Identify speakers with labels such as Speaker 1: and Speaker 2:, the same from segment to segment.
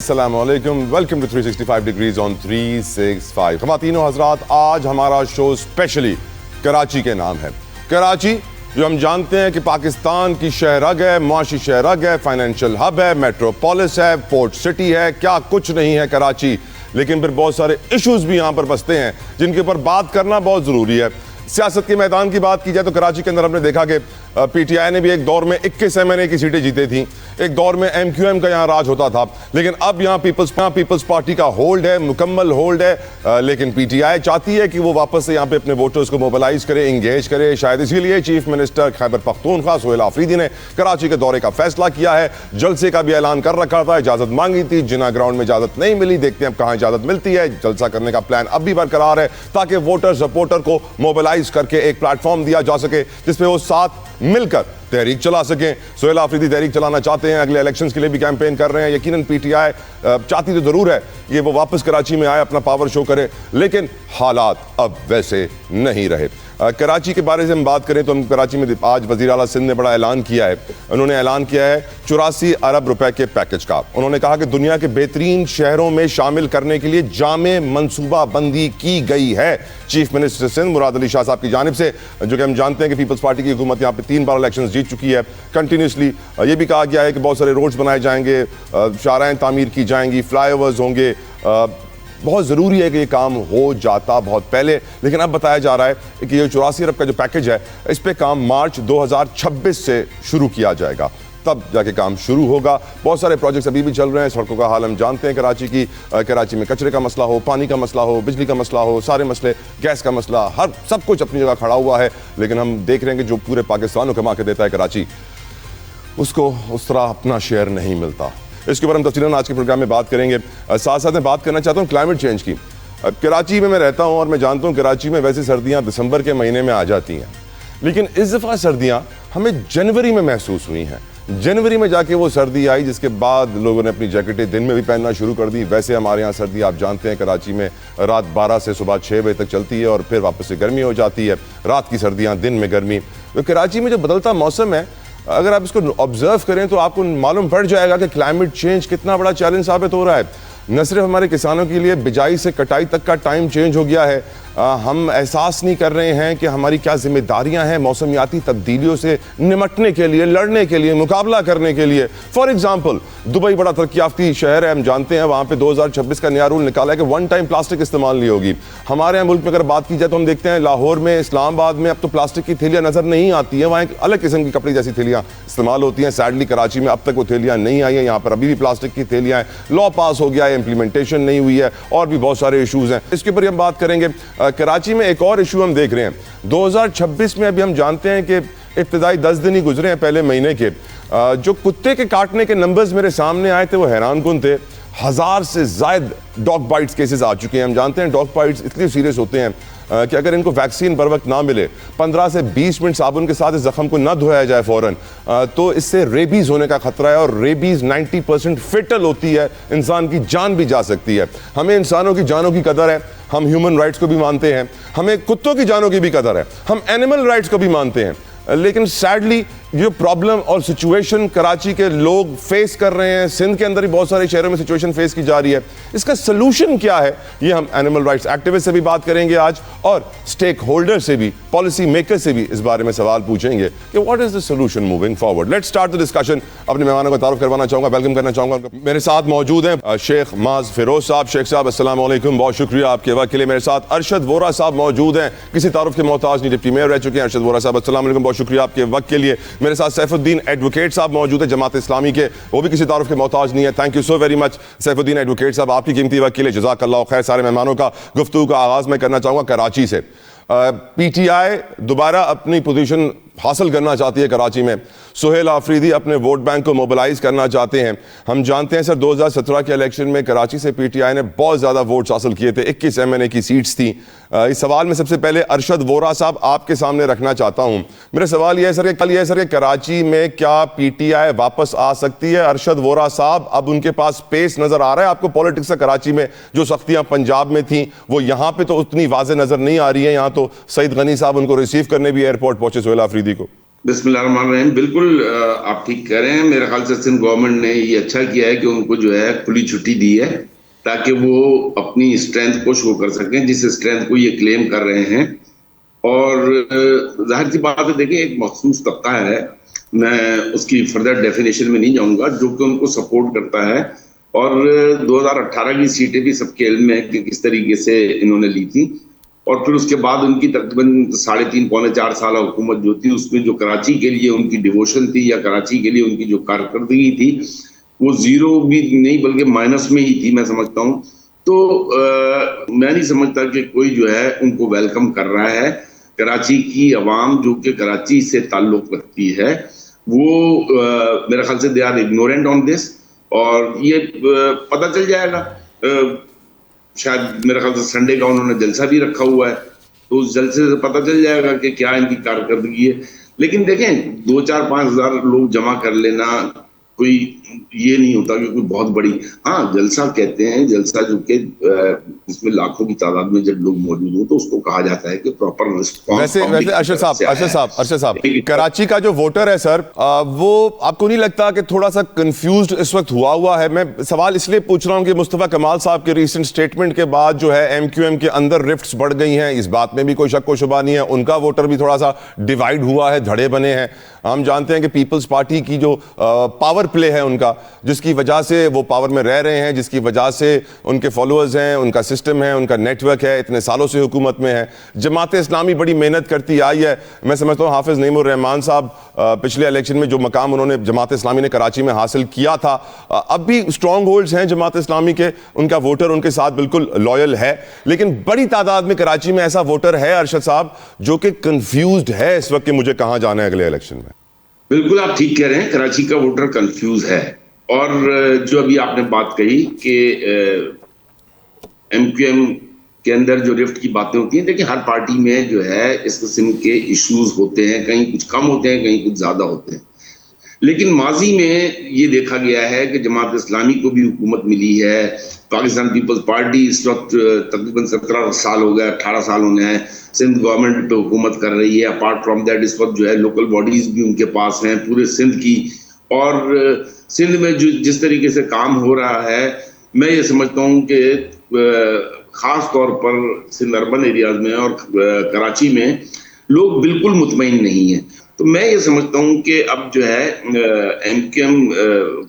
Speaker 1: अस्सलामुअलैकुम, welcome to 365 degrees on 365। ख़वातीनो हज़रात, आज हमारा शो स्पेशली कराची के नाम है। कराची जो हम जानते हैं कि पाकिस्तान की शहरग है, मुआशी शहरग है, फाइनेंशियल हब है, मेट्रोपोलिस है, पोर्ट सिटी है, क्या कुछ नहीं है कराची। लेकिन फिर बहुत सारे इश्यूज भी यहाँ पर बसते हैं जिनके ऊपर बात करना बहुत ज़रूरी है। सियासत के मैदान की बात की जाए तो कराची के अंदर हमने देखा कि पीटीआई ने भी एक दौर में 21 एमएनए की सीटें जीती थी, एक दौर में एमक्यूएम का यहाँ राज होता था, लेकिन अब यहाँ पीपल्स पार्टी का होल्ड है, मुकम्मल होल्ड है। लेकिन पीटीआई चाहती है कि वो वापस से यहाँ पे अपने वोटर्स को मोबिलाइज करे, इंगेज करे। शायद इसीलिए चीफ मिनिस्टर खैबर पख्तूनख्वा सोहेल आफरीदी ने कराची के दौरे का फैसला किया है। जलसे का भी ऐलान कर रखा था, इजाजत मांगी थी, जिना ग्राउंड में इजाजत नहीं मिली। देखते हैं अब कहाँ इजाजत मिलती है। जलसा करने का प्लान अब भी बरकरार है ताकि वोटर सपोर्टर को मोबिलाइज करके एक प्लेटफॉर्म दिया जा सके जिसपे वो साथ मिलकर तहरीक चला सकें। सोहेल आफरीदी तहरीक चलाना चाहते हैं, अगले इलेक्शंस के लिए भी कैंपेन कर रहे हैं। यकीनन पीटीआई चाहती तो जरूर है कि वो वापस कराची में आए, अपना पावर शो करे, लेकिन हालात अब वैसे नहीं रहे। कराची के बारे में हम बात करें तो हम कराची में आज वज़ीर आला सिंध ने बड़ा ऐलान किया है। उन्होंने ऐलान किया है 84 अरब रुपए के पैकेज का। उन्होंने कहा कि दुनिया के बेहतरीन शहरों में शामिल करने के लिए जामे मनसूबा बंदी की गई है। चीफ मिनिस्टर सिंध मुराद अली शाह साहब की जानिब से, जो कि हम जानते हैं कि पीपल्स पार्टी की हुकूमत यहाँ पे 3 बार इलेक्शन जीत चुकी है कंटिन्यूसली। ये भी कहा गया है कि बहुत सारे रोड्स बनाए जाएंगे, शाहराएं तामीर की जाएंगी, फ्लाईओवर्स होंगे। बहुत ज़रूरी है कि ये काम हो जाता बहुत पहले, लेकिन अब बताया जा रहा है कि ये 84 अरब का जो पैकेज है, इस पे काम मार्च 2026 से शुरू किया जाएगा, तब जाके काम शुरू होगा। बहुत सारे प्रोजेक्ट्स अभी भी चल रहे हैं। सड़कों का हाल हम जानते हैं कराची की। कराची में कचरे का मसला हो, पानी का मसला हो, बिजली का मसला हो, सारे मसले, गैस का मसला, हर सब कुछ अपनी जगह खड़ा हुआ है। लेकिन हम देख रहे हैं कि जो पूरे पाकिस्तान को कमा के देता है कराची, उसको उस तरह अपना शेयर नहीं मिलता। इसके ऊपर हम तफसीलन आज के प्रोग्राम में बात करेंगे। साथ साथ मैं बात करना चाहता हूँ क्लाइमेट चेंज की। कराची में मैं रहता हूँ और मैं जानता हूँ कराची में वैसे सर्दियाँ दिसंबर के महीने में आ जाती हैं, लेकिन इस दफ़ा सर्दियाँ हमें जनवरी में महसूस हुई हैं। जनवरी में जाके वो सर्दी आई जिसके बाद लोगों ने अपनी जैकेटें दिन में भी पहनना शुरू कर दी। वैसे हमारे यहाँ सर्दी आप जानते हैं कराची में रात 12 से सुबह 6 बजे तक चलती है और फिर वापस से गर्मी हो जाती है। रात की सर्दियाँ, दिन में गर्मी। तो कराची में जो बदलता मौसम है, अगर आप इसको ऑब्जर्व करें तो आपको मालूम पड़ जाएगा कि क्लाइमेट चेंज कितना बड़ा चैलेंज साबित हो रहा है। न सिर्फ हमारे किसानों के लिए बिजाई से कटाई तक का टाइम चेंज हो गया है, हम एहसास नहीं कर रहे हैं कि हमारी क्या जिम्मेदारियां हैं मौसमियाती तब्दीलियों से निमटने के लिए, लड़ने के लिए, मुकाबला करने के लिए। फॉर एग्जाम्पल, दुबई बड़ा तरक्की याफ्ती शहर है, हम जानते हैं। वहाँ पे 2026 का नया रूल निकाला है कि 1 टाइम प्लास्टिक इस्तेमाल नहीं होगी। हमारे यहाँ मुल्क में अगर बात की जाए तो हम देखते हैं लाहौर में, इस्लामाबाद में अब तो प्लास्टिक की थैलियाँ नज़र नहीं आती हैं। वहाँ एक अलग किस्म की कपड़े जैसी थैलियाँ इस्तेमाल होती हैं। सैडली कराची में अब तक वो थैलियाँ नहीं आई हैं। यहाँ पर अभी भी प्लास्टिक की थैलियाँ हैं। लॉ पास हो गया है, इम्प्लीमेंटेशन नहीं हुई है, और भी बहुत सारे इशूज़ हैं। इसके ऊपर हम बात करेंगे। कराची में एक और इशू हम देख रहे हैं 2026 में। अभी हम जानते हैं कि इब्तिदाई 10 दिन ही गुजरे हैं पहले महीने के। जो कुत्ते के काटने के नंबर्स मेरे सामने आए थे वो हैरानकुन थे। 1000 से ज़ायद डॉग बाइट्स केसेस आ चुके हैं। हम जानते हैं डॉग बाइट्स इसलिए सीरियस होते हैं कि अगर इनको वैक्सीन बर वक्त ना मिले, 15 से 20 मिनट साबुन के साथ इस जख्म को ना धोया जाए फ़ौरन, तो इससे रेबीज़ होने का खतरा है। और रेबीज़ 90% फेटल होती है, इंसान की जान भी जा सकती है। हमें इंसानों की जानों की कदर है, हम ह्यूमन राइट्स को भी मानते हैं, हमें कुत्तों की जानों की भी कदर है, हम एनिमल राइट्स को भी मानते हैं। लेकिन सैडली जो प्रॉब्लम और सिचुएशन कराची के लोग फेस कर रहे हैं, सिंध के अंदर भी बहुत सारे शहरों में सिचुएशन फेस की जा रही है, इसका सलूशन क्या है, ये हम एनिमल राइट्स एक्टिविस्ट से भी बात करेंगे आज, और स्टेक होल्डर से भी, पॉलिसी मेकर से भी इस बारे में सवाल पूछेंगे कि what is the solution moving forward. Let's start the discussion. अपने मेहमानों का तारुफ करवाना चाहूंगा, वेलकम करना चाहूंगा। मेरे साथ मौजूद हैं शेख माज फिरोज साहब। शेख साहब अस्सलाम वालेकुम, बहुत शुक्रिया आपके वक्त के लिए। मेरे साथ अरशद वोरा साहब मौजूद हैं, किसी तारुफ के मोहताज नहीं, डिप्टी मेयर रह चुके हैं। अरशद वोरा साहब अस्सलाम वालेकुम, बहुत शुक्रिया आपके वक्त के लिए। मेरे साथ सैफुद्दीन एडवोकेट साहब मौजूद है, जमात इस्लामी के, वो भी किसी तारुफ के मोहताज नहीं है। Thank you so very much Saifuddin advocate साहब, आपकी कीमती वक्त के लिए जज़ाकल्लाह खैर। सारे मेहमानों का गुफ्तगू का आगाज़ मैं करना चाहूँगा कराची से। पीटीआई दोबारा अपनी पोजीशन हासिल करना चाहती है कराची में। सोहेल आफरीदी अपने वोट बैंक को मोबिलाइज करना चाहते हैं। हम जानते हैं सर 2017 के इलेक्शन में कराची से पीटीआई ने बहुत ज़्यादा वोट्स हासिल किए थे, 21 एमएनए की सीट्स थी। इस सवाल में सबसे पहले अरशद वोरा साहब आपके सामने रखना चाहता हूँ। मेरा सवाल यह है सर कि कराची में क्या पीटीआई वापस आ सकती है? अरशद वोरा साहब, अब उनके पास स्पेस नज़र आ रहा है आपको पॉलिटिक्स का? कराची में जो सख्तियाँ पंजाब में थी वो यहाँ पे तो उतनी वाज़े नज़र नहीं आ रही है। यहाँ तो सईद गनी साहब उनको रिसीव करने भी एयरपोर्ट पहुंचे सोहेल आफरीदी को।
Speaker 2: बिस्मिल्लाहिर्रहमानिर्रहीम। बिल्कुल आप ठीक कह रहे हैं। मेरे ख्याल से सिंध गवर्नमेंट ने ये अच्छा किया है कि उनको जो है खुली छुट्टी दी है, ताकि वो अपनी स्ट्रेंथ को शो कर सकें, जिस स्ट्रेंथ को ये क्लेम कर रहे हैं। और जाहिर सी बात है, देखिए एक मखसूस तबका है, मैं उसकी फर्दर डेफिनेशन में नहीं जाऊंगा, जो कि उनको सपोर्ट करता है। और 2018 की सीटें भी सबके इल्म में है कि किस तरीके से इन्होंने ली थी। और फिर उसके बाद उनकी तकरीबन 3.5 पौने 4 साल हुकूमत जो थी, उसमें जो कराची के लिए उनकी डिवोशन थी या कराची के लिए उनकी जो कारकर्दगी थी, वो जीरो भी नहीं बल्कि माइनस में ही थी, मैं समझता हूँ। तो मैं नहीं समझता कि कोई जो है उनको वेलकम कर रहा है। कराची की आवाम जो कि कराची से ताल्लुक रखती है, वो मेरे ख्याल से they are ignorant on this. और ये पता चल जाएगा, शायद मेरे ख्याल से संडे का उन्होंने जलसा भी रखा हुआ है, तो उस जलसे से पता चल जाएगा कि क्या इनकी कारकर्दगी है। लेकिन देखें, 2, 4, 5 हजार लोग जमा कर लेना कोई ये नहीं होता कि कोई बहुत बड़ी, हाँ जलसा कहते हैं, जलसा जो कि इसमें लाखों की तादाद में जब लोग मौजूद हो तो उसको कहा जाता है कि प्रॉपर रिस्पॉन्स
Speaker 1: वैसे
Speaker 2: पब्लिक
Speaker 1: वैसे
Speaker 2: की
Speaker 1: अरशद
Speaker 2: तरफ
Speaker 1: साहब
Speaker 2: से आया
Speaker 1: अरशद
Speaker 2: है।
Speaker 1: साहब अरशद साहब
Speaker 2: लेकिन
Speaker 1: कराची का जो वोटर है सर, वो आपको नहीं लगता कि थोड़ा सा कंफ्यूज्ड इस वक्त हुआ है? मैं सवाल इसलिए पूछ रहा हूं कि मुस्तफा कमाल साहब के रीसेंट स्टेटमेंट के बाद जो है एमक्यूएम के अंदर रिफ्ट्स बढ़ गई हैं, इस बात में भी कोई शक व शुबा नहीं है। उनका वोटर भी थोड़ा सा डिवाइड हुआ है, धड़े बने हैं। हम जानते हैं कि पीपल्स पार्टी की जो पावर प्ले है उनका, जिसकी वजह से वो पावर में रह रहे हैं, जिसकी वजह से उनके फॉलोअर्स हैं, उनका सिस्टम है, उनका नेटवर्क है, इतने सालों से हुकूमत में है। जमात इस्लामी बड़ी मेहनत करती आई है। मैं समझता हूँ हाफिज नईमुर रहमान साहब पिछले इलेक्शन में जो मकाम उन्होंने जमात इस्लामी ने कराची में हासिल किया था, अब भी स्ट्रॉन्ग होल्ड्स हैं जमात इस्लामी के, उनका वोटर उनके साथ बिल्कुल लॉयल है। लेकिन बड़ी तादाद में कराची में ऐसा वोटर है अरशद साहब जो कि कंफ्यूज्ड है इस वक्त कि मुझे कहां जाना है अगले इलेक्शन में।
Speaker 2: बिल्कुल आप ठीक कह रहे हैं, कराची का वोटर कंफ्यूज है। और जो अभी आपने बात कही कि एमक्यूएम के अंदर जो रिफ्ट की बातें होती हैं, देखिए हर पार्टी में जो है इस किस्म के इश्यूज होते हैं, कहीं कुछ कम होते हैं, कहीं कुछ ज्यादा होते हैं। लेकिन माजी में ये देखा गया है कि जमात इस्लामी को भी हुकूमत मिली है। पाकिस्तान पीपल्स पार्टी इस वक्त तकरीबन 17 साल हो गए, 18 साल होने हैं, सिंध गवर्नमेंट पे हुकूमत कर रही है। अपार्ट फ्रॉम दैट इस वक्त जो है लोकल बॉडीज भी उनके पास हैं पूरे सिंध की। और सिंध में जो जिस तरीके से काम हो रहा है, मैं ये समझता हूँ कि खास तौर पर सिंध अर्बन एरियाज में और कराची में लोग बिल्कुल मुतमईन नहीं है। तो मैं ये समझता हूँ कि अब जो है एमक्यूएम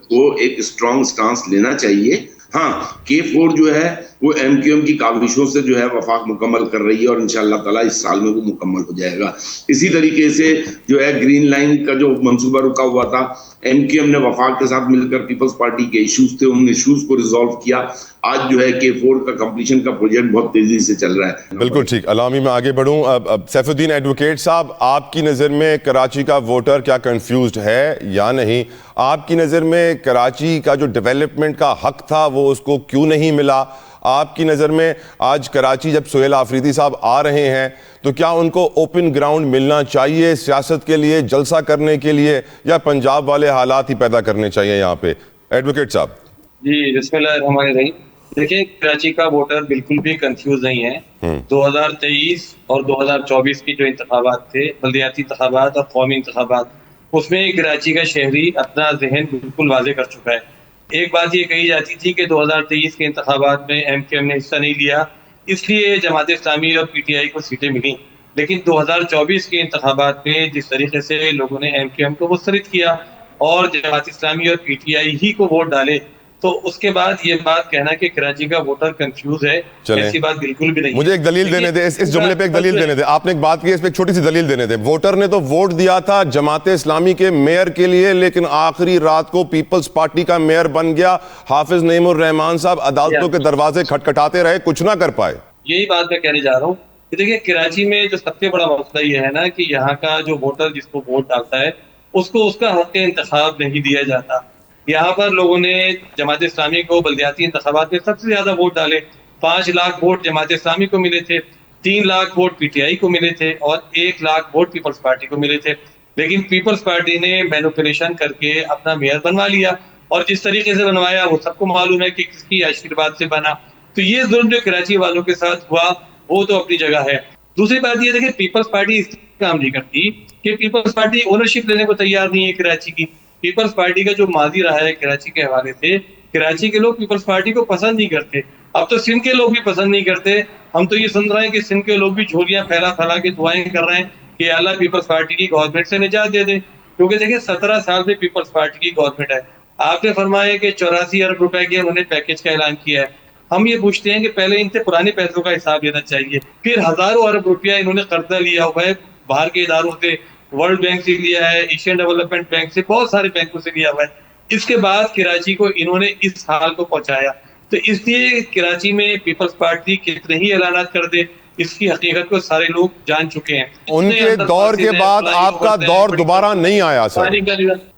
Speaker 2: को एक स्ट्रॉन्ग स्टांस लेना चाहिए। हाँ, K4 जो है वो एमक्यूएम की काविशों से जो है वफाक मुकम्मल कर रही है और इंशाअल्लाह ताला इस साल में वो मुकम्मल हो जाएगा। इसी तरीके से जो है ग्रीन लाइन का जो मंसूबा रुका हुआ था, एमक्यूएम ने वफाक के साथ मिलकर पीपल्स पार्टी के इश्यूज थे, उन इश्यूज को रिजॉल्व किया। आज जो है K4 का कंप्लीशन का प्रोजेक्ट बहुत तेजी से चल रहा है।
Speaker 1: बिल्कुल ठीक। अलामी में आगे बढ़ूं, अब सैफुद्दीन एडवोकेट साहब, आपकी नज़र में कराची का वोटर क्या कंफ्यूज्ड है या नहीं? आपकी नज़र में कराची का जो डेवलपमेंट का हक था वो उसको क्यों नहीं मिला? आपकी नज़र में आज कराची जब सुहेल आफरीदी साहब आ रहे हैं तो क्या उनको ओपन ग्राउंड मिलना चाहिए सियासत के लिए, जलसा करने के लिए, या पंजाब वाले हालात ही पैदा करने चाहिए यहाँ पे? एडवोकेट साहब
Speaker 3: जी, बिस्मिल्लाहिर्रहमानिर्रहीम। देखिए, कराची का वोटर बिल्कुल भी कंफ्यूज नहीं है। 2023 और 2024 की जो इंतखाबात थे, बल्दियाती इंतखाबात और कौमी इंतखाबात, उसमें कराची का शहरी अपना जहन बिल्कुल वाजे कर चुका है। एक बात ये कही जाती थी कि 2023 के इंतखाबात में एमक्यूएम ने हिस्सा नहीं लिया, इसलिए जमात इस्लामी और पीटीआई को सीटें मिली। लेकिन 2024 के इंतखाबात में जिस तरीके से लोगों ने एमक्यूएम को मुस्तरद किया और जमात इस्लामी और पीटीआई ही को वोट डाले, तो उसके बाद ये बात कहना कि कराची का वोटर कंफ्यूज है, ऐसी बात बिल्कुल भी नहीं।
Speaker 1: मुझे एक दलील देने दे, इस जुमले पे एक दलील देने दे। आपने एक बात की, इस पे एक छोटी सी दलील देने दे। वोटर ने तो वोट दिया था जमात इस्लामी के मेयर के लिए, लेकिन आखिरी रात को पीपल्स पार्टी का मेयर बन गया हाफिज नईमुर रहमान साहब। अदालतों के दरवाजे खटखटाते रहे, कुछ ना कर पाए।
Speaker 3: यही बात मैं कहने जा रहा हूँ कि देखिए, कराची में जो सबसे बड़ा मसला ये है ना कि यहाँ का जो वोटर जिसको वोट डालता है उसको उसका हक इंतखाब नहीं दिया जाता। यहाँ पर लोगों ने जमात इस्लामी को बल्दियाती इंतखाबात में सबसे ज्यादा वोट डाले। 5 लाख वोट जमात इस्लामी को मिले थे, 3 लाख वोट पीटीआई को मिले थे और 1 लाख वोट पीपल्स पार्टी को मिले थे। लेकिन पीपल्स पार्टी ने मैनिपुलेशन करके अपना मेयर बनवा लिया, और जिस तरीके से बनवाया वो सबको मालूम है कि किसकी आशीर्वाद से बना। तो ये जुल्म जो कराची वालों के साथ हुआ वो तो अपनी जगह है। दूसरी बात ये देखिए, पीपल्स पार्टी इस काम नहीं करती कि पीपल्स पार्टी ओनरशिप लेने को तैयार नहीं है कराची की। पीपल्स पार्टी का जो माजी रहा है कराची के हवाले से, कराची के लोग पीपल्स पार्टी को पसंद नहीं करते। अब तो सिंध के लोग भी पसंद नहीं करते। हम तो ये सुन रहे हैं कि सिंध के लोग भी झोलियां फैला फैला के दुआएं कर रहे हैं कि अल्लाह पीपल्स पार्टी की गवर्नमेंट से निजात दे दे, क्योंकि देखिए 17 साल से पीपल्स पार्टी की गवर्नमेंट है। आपने फरमाया कि 84 अरब रुपए के उन्होंने पैकेज का ऐलान किया है। हम ये पूछते हैं कि पहले इनसे पुराने पैसों का हिसाब लेना चाहिए। फिर हजारों अरब रुपया इन्होंने कर्जा लिया हुआ है बाहर के इदारों से, वर्ल्ड बैंक से लिया है, एशियन डेवलपमेंट बैंक से, बहुत सारे बैंकों से लिया हुआ है। इसके बाद कराची को इन्होंने इस हाल को पहुंचाया। तो इसलिए कराची में पीपल्स पार्टी कितने ही ऐलान कर दे, इसकी हकीकत को सारे लोग जान चुके हैं।
Speaker 1: उनके दौर के बाद आपका दौर दोबारा नहीं आया सर।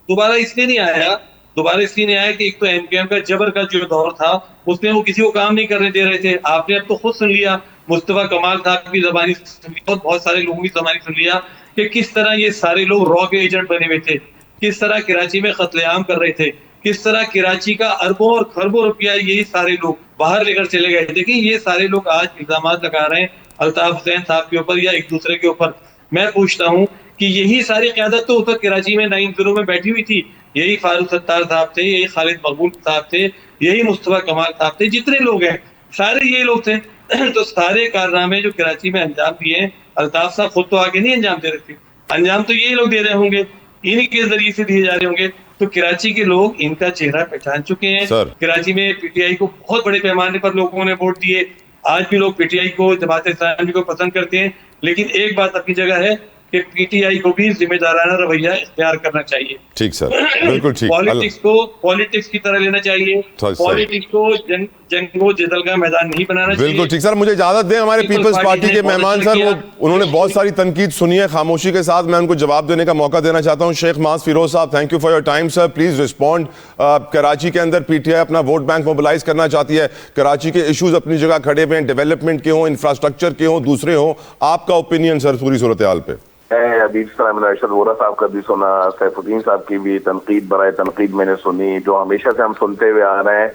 Speaker 3: दोबारा इसलिए नहीं आया, दोबारा इसलिए नहीं आया कि एक तो एमपीएम का जबर का जो दौर था उसमें वो किसी को काम नहीं करने दे रहे थे। आपने अब तो खुद सुन लिया, मुस्तफा कमाल साहब की जबानी सुन लिया और बहुत सारे लोगों की जबानी सुन लिया कि किस तरह ये सारे लोग रॉ के एजेंट बने हुए थे, किस तरह कराची में कत्लेआम कर रहे थे, किस तरह कराची का अरबों और खरबों रुपया यही सारे लोग बाहर लेकर चले गए। देखिए ये सारे लोग आज इल्जाम लगा रहे हैं अल्ताफ हुसैन साहब के ऊपर या एक दूसरे के ऊपर। मैं पूछता हूँ कि यही सारी क़यादत तो उधर कराची में 9-0 में बैठी हुई थी। यही फारूक सत्तार साहब थे, यही खालिद मकबूल साहब थे, यही मुस्तफा कमाल साहब थे, जितने लोग हैं सारे ये लोग थे। तो सारे कारनामे जो कराची में अंजाम दिए, अल्ताफ साहब खुद तो आगे नहीं अंजाम दे रहे थे, अंजाम तो यही लोग दे रहे होंगे, इन्हीं के जरिए से दिए जा रहे होंगे। तो कराची के लोग इनका चेहरा पहचान चुके हैं। कराची में पीटीआई को बहुत बड़े पैमाने पर लोगों ने वोट दिए। आज भी लोग पीटीआई को, जमात इस्लामी को पसंद करते हैं, लेकिन एक बात अपनी जगह है कि पीटीआई को भी जिम्मेदाराना रवैया इख्तियार करना चाहिए।
Speaker 1: ठीक सर, बिल्कुल ठीक।
Speaker 3: पॉलिटिक्स को पॉलिटिक्स की तरह लेना चाहिए, पॉलिटिक्स को जंगो जदल का मैदान नहीं बनाना चाहिए।
Speaker 1: बिल्कुल ठीक सर। मुझे इजाजत दें, हमारे पीपल्स पार्टी के मेहमान सर, वो उन्होंने बहुत सारी तनकीद सुनी है खामोशी के साथ, मैं उनको जवाब देने का मौका देना चाहता हूं। शेख मास फिरोज साहब, thank you for your time sir, please respond. Karachi के अंदर पीटीआई अपना वोट बैंक मोबिलाइज करना चाहती है, कराची के इश्यूज अपनी जगह खड़े हुए हैं, डेवलपमेंट के हों, इंफ्रास्ट्रक्चर के हों, दूसरे हों, आपका ओपिनियन सर पूरी सूरत हाल पे?
Speaker 4: अभी अरशद वोरा साहब का भी सुना, सैफुद्दीन साहब की भी तनकीद बराए तनकीद मैंने सुनी, जो हमेशा से हम सुनते हुए आ रहे हैं।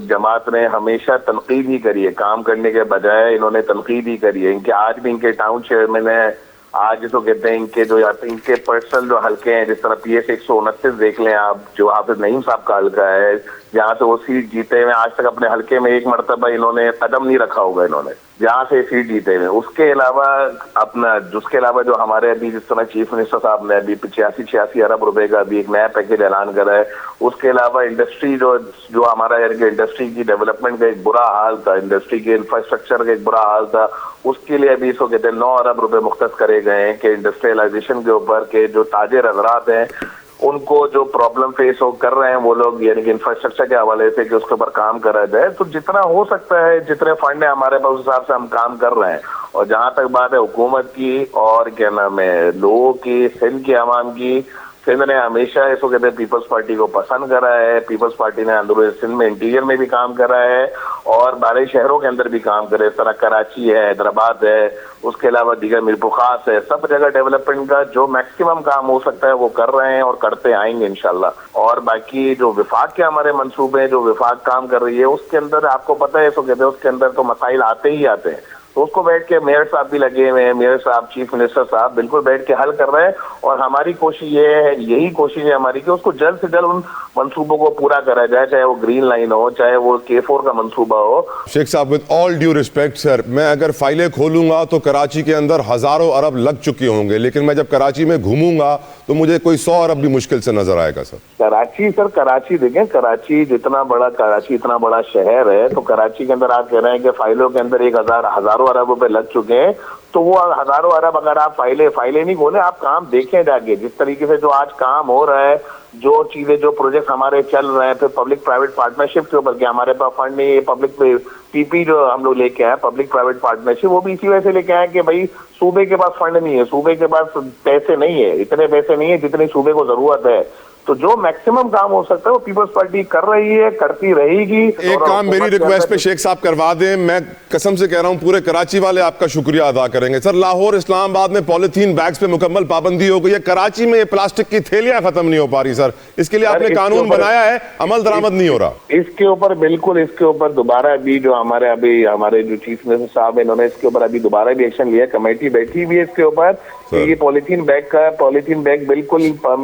Speaker 4: जमात ने हमेशा तनकीद ही करी है, काम करने के बजाय इन्होंने तनकीद ही करी है। इनके आज भी इनके टाउन चेयरमैन है, आज जिसको कहते हैं इनके जो इनके पर्सनल जो हल्के हैं, जिस तरह PS 129 देख लें आप, जो हाफिज नईम साहब का हल्का है, जहाँ से वो सीट जीते हुए आज तक अपने हल्के में एक मरतबा इन्होंने कदम नहीं रखा होगा इन्होंने, जहाँ से सीट जीते हुए। उसके अलावा उसके अलावा जो हमारे अभी जिस तरह चीफ मिनिस्टर साहब ने अभी 85-86 अरब रुपए का अभी एक नया पैकेज ऐलान करा है। उसके अलावा इंडस्ट्री जो हमारा इंडस्ट्री की डेवलपमेंट का एक बुरा हाल था, इंडस्ट्री के इंफ्रास्ट्रक्चर का एक बुरा हाल था, उसके लिए अभी इसको कहते हैं 9 अरब रुपए मुख्तस करे गए हैं कि इंडस्ट्रियलाइजेशन के ऊपर के जो ताजिर हजरात हैं उनको जो प्रॉब्लम फेस कर रहे हैं वो लोग, यानी कि इंफ्रास्ट्रक्चर के हवाले से कि उसके ऊपर काम करा जाए। तो जितना हो सकता है, जितने फंड है हमारे पास, उस हिसाब से हम काम कर रहे हैं। और जहां तक बात है हुकूमत की और क्या नाम है लोगों की, सिंध की आवाम की, सिंध ने हमेशा इसको कहते हैं पीपल्स पार्टी को पसंद करा है। पीपल्स पार्टी ने अंदरूनी सिंध में इंटीरियर में भी काम करा है और बारह शहरों के अंदर भी काम करे, इस तरह कराची है, हैदराबाद है, उसके अलावा दीगर मीरपुखास है, सब जगह डेवलपमेंट का जो मैक्सिमम काम हो सकता है वो कर रहे हैं और करते आएंगे इंशाल्लाह। और बाकी जो विफाक के हमारे मंसूबे हैं, जो विफाक काम कर रही है, उसके अंदर आपको पता है, इसको कहते हैं उसके अंदर तो मसाइल आते ही आते हैं। तो उसको बैठ के मेयर साहब भी लगे हुए हैं, मेयर साहब, चीफ मिनिस्टर साहब बिल्कुल बैठ के हल कर रहे हैं। और हमारी कोशिश ये है, यही कोशिश है हमारी कि उसको जल्द से जल्द उन मंसूबों को पूरा करा जाए, चाहे वो ग्रीन लाइन हो, चाहे वो K4 का मंसूबा हो।
Speaker 1: शेख साहब, with all due respect sir, मैं अगर फाइलें खोलूंगा तो कराची के अंदर हजारों अरब लग चुके होंगे, लेकिन मैं जब कराची में घूमूंगा तो मुझे कोई 100 अरब भी मुश्किल से नजर आएगा सर।
Speaker 4: कराची देखें, कराची इतना बड़ा शहर है, तो कराची के अंदर आप कह रहे हैं कि फाइलों के अंदर हजारों अरब रुपए लग चुके हैं। तो वो हजारों अरब अगर आप फाइलें नहीं खोले, आप काम देखें जाके, जिस तरीके से जो आज काम हो रहा है, जो चीजें, जो प्रोजेक्ट हमारे चल रहे हैं, फिर पब्लिक प्राइवेट पार्टनरशिप के ऊपर, कि हमारे पास फंड नहीं है, पब्लिक PP जो हम लोग लेके आए, पब्लिक प्राइवेट पार्टनरशिप, वो भी इसी वजह से लेके आए कि भाई सूबे के पास फंड नहीं है, सूबे के पास पैसे नहीं है, इतने पैसे नहीं है जितनी सूबे को जरूरत है। तो जो मैक्सिमम काम हो सकता है वो पीपल्स पार्टी कर रही है, करती रहेगी।
Speaker 1: एक काम मेरी रिक्वेस्ट पे शेख साहब करवा दें, मैं कसम से कह रहा हूं पूरे कराची वाले आपका शुक्रिया अदा करेंगे। सर, लाहौर इस्लामाबाद में पॉलिथीन बैग्स पे मुकम्मल पाबंदी हो गई है, कराची में ये प्लास्टिक की थैलियां खत्म नहीं हो पा रही। सर, इसके लिए आपने कानून बनाया है, अमल दरामद नहीं हो रहा।
Speaker 4: इसके ऊपर बिल्कुल, इसके ऊपर दोबारा भी जो हमारे जो चीफ मिनिस्टर साहब है, इन्होंने इसके ऊपर अभी दोबारा भी एक्शन लिया। कमेटी बैठी हुई है इसके ऊपर, ये पॉलिथीन बैग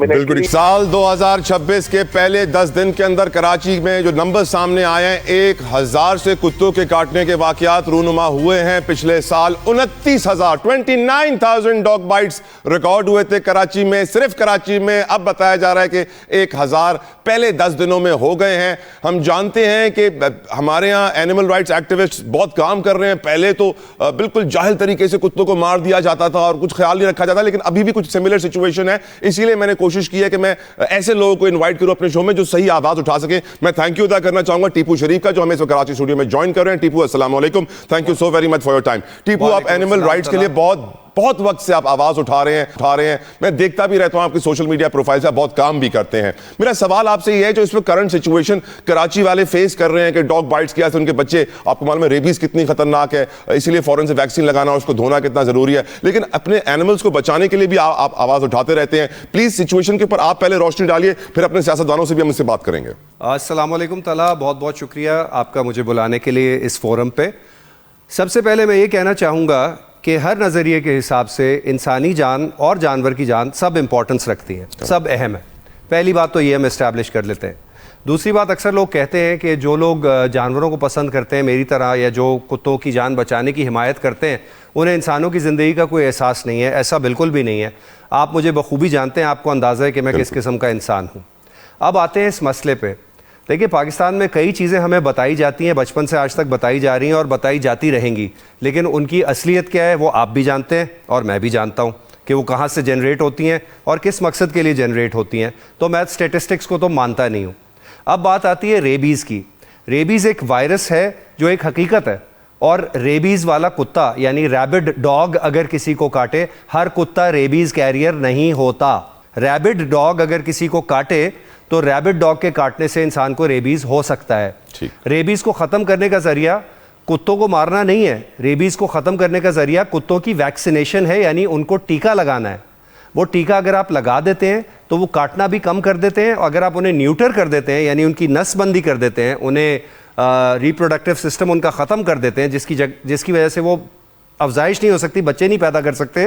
Speaker 4: बिल्कुल
Speaker 1: साल 2026 के पहले 10 दिन के अंदर कराची में जो नंबर सामने आए हैं, 1000 से कुत्तों के काटने के वाकयात रूनुमा हुए हैं। पिछले साल 29,000 डॉग बाइट्स रिकॉर्ड हुए थे कराची में, सिर्फ कराची में। अब बताया जा रहा है कि 1000 पहले 10 दिनों में हो गए हैं। हम जानते हैं कि हमारे यहाँ एनिमल राइट्स एक्टिविस्ट बहुत काम कर रहे हैं। पहले तो बिल्कुल जाहिल तरीके से कुत्तों को मार दिया जाता था और कुछ ख्याल नहीं रखा जाता, लेकिन अभी भी कुछ सिमिलर सिचुएशन है। इसीलिए मैंने कोशिश की है कि मैं ऐसे लोगों को इनवाइट करूं अपने शो में जो सही आवाज उठा सके। मैं थैंक यू अदा करना चाहूंगा टीपू शरीफ का, जो हमें इस वक्त कराची स्टूडियो में ज्वाइन कर रहे हैं। टीपू, अस्सलाम वालेकुम, thank you so very much for your time. Tipu, आप एनिमल राइट्स के लिए बहुत वक्त से आप आवाज उठा रहे हैं। मैं देखता भी रहता हूं आपकी सोशल मीडिया प्रोफाइल से, आप बहुत काम भी करते हैं। मेरा सवाल आपसे ये है, जो इसमें करंट सिचुएशन कराची वाले फेस कर रहे हैं कि डॉग बाइट्स की वजह से उनके बच्चे, आपको मालूम है रेबीज कितनी खतरनाक है, इसीलिए फौरन से वैक्सीन लगाना, उसको धोना कितना जरूरी है, लेकिन अपने एनिमल्स को बचाने के लिए भी आप आवाज उठाते रहते हैं। प्लीज सिचुएशन के ऊपर आप पहले रोशनी डालिए, फिर अपने सियासतदानों से भी हम इससे बात करेंगे।
Speaker 5: अस्सलाम वालेकुम तला, बहुत बहुत शुक्रिया आपका मुझे बुलाने के लिए इस फोरम पे। सबसे पहले मैं ये कहना चाहूँगा कि हर नज़रिए के हिसाब से इंसानी जान और जानवर की जान सब इम्पोर्टेंस रखती है, सब अहम है। पहली बात तो ये हम इस्टेब्लिश कर लेते हैं। दूसरी बात, अक्सर लोग कहते हैं कि जो लोग जानवरों को पसंद करते हैं मेरी तरह, या जो कुत्तों की जान बचाने की हिमायत करते हैं, उन्हें इंसानों की ज़िंदगी का कोई एहसास नहीं है। ऐसा बिल्कुल भी नहीं है। आप मुझे बखूबी जानते हैं, आपको अंदाज़ा है कि मैं किस किस्म का इंसान हूँ। अब आते हैं इस मसले पे। देखिए, पाकिस्तान में कई चीज़ें हमें बताई जाती हैं, बचपन से आज तक बताई जा रही हैं और बताई जाती रहेंगी, लेकिन उनकी असलियत क्या है वो आप भी जानते हैं और मैं भी जानता हूँ कि वो कहाँ से जनरेट होती हैं और किस मकसद के लिए जनरेट होती हैं। तो मैं स्टेटिस्टिक्स को तो मानता नहीं हूँ। अब बात आती है रेबीज़ की। रेबीज़ एक वायरस है जो एक हकीकत है, और रेबीज़ वाला कुत्ता यानी रैबिड डॉग अगर किसी को काटे, हर कुत्ता रेबीज़ कैरियर नहीं होता। रैबिड डॉग अगर किसी को काटे तो रैबिड डॉग के काटने से इंसान को रेबीज़ हो सकता है। रेबीज़ को ख़त्म करने का ज़रिया कुत्तों को मारना नहीं है। रेबीज़ को ख़त्म करने का ज़रिया कुत्तों की वैक्सीनेशन है, यानी उनको टीका लगाना है। वो टीका अगर आप लगा देते हैं तो वो काटना भी कम कर देते हैं। अगर आप उन्हें न्यूटर कर देते हैं, यानी उनकी नसबंदी कर देते हैं, उन्हें रिप्रोडक्टिव सिस्टम उनका ख़त्म कर देते हैं, जिसकी वजह से वो अफजाइश नहीं हो सकती, बच्चे नहीं पैदा कर सकते,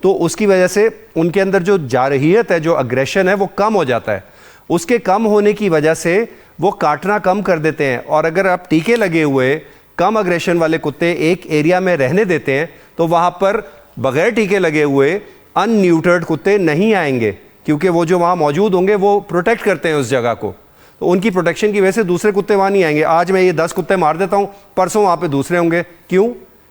Speaker 5: तो उसकी वजह से उनके अंदर जो जारहियत है, जो अग्रेशन है, वो कम हो जाता है। उसके कम होने की वजह से वो काटना कम कर देते हैं। और अगर आप टीके लगे हुए कम अग्रेशन वाले कुत्ते एक एरिया में रहने देते हैं तो वहाँ पर बगैर टीके लगे हुए अनन्यूटर्ड कुत्ते नहीं आएंगे, क्योंकि वो जो वहाँ मौजूद होंगे वो प्रोटेक्ट करते हैं उस जगह को। तो उनकी प्रोटेक्शन की वजह से दूसरे कुत्ते वहाँ नहीं आएंगे। आज मैं ये 10 कुत्ते मार देता हूँ, परसों वहाँ पर दूसरे होंगे। क्यों?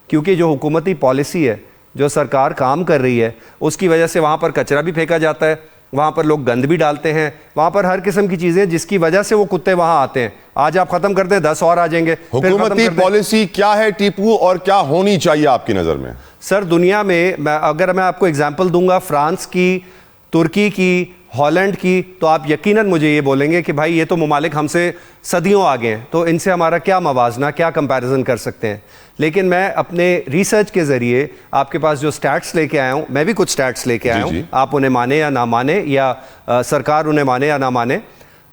Speaker 5: क्योंकि जो हुकूमती पॉलिसी है, जो सरकार काम कर रही है, उसकी वजह से वहाँ पर कचरा भी फेंका जाता है, वहाँ पर लोग गंद भी डालते हैं, वहाँ पर हर किस्म की चीज़ें, जिसकी वजह से वो कुत्ते वहाँ आते हैं। आज आप ख़त्म कर दें, 10 और आ जाएंगे।
Speaker 1: हुकूमती पॉलिसी क्या है टीपू, और क्या होनी चाहिए आपकी नज़र में?
Speaker 5: सर, दुनिया में अगर मैं आपको एग्जाम्पल दूंगा फ्रांस की, तुर्की की, हॉलैंड की, तो आप यकीनन मुझे ये बोलेंगे कि भाई ये तो ममालिक हमसे सदियों आगे हैं, तो इनसे हमारा क्या मवाजना, क्या कंपैरिजन कर सकते हैं। लेकिन मैं अपने रिसर्च के ज़रिए आपके पास जो स्टैट्स लेके आया हूँ, मैं भी कुछ स्टैट्स लेके आया हूँ, आप उन्हें माने या ना माने, या सरकार उन्हें माने या ना माने।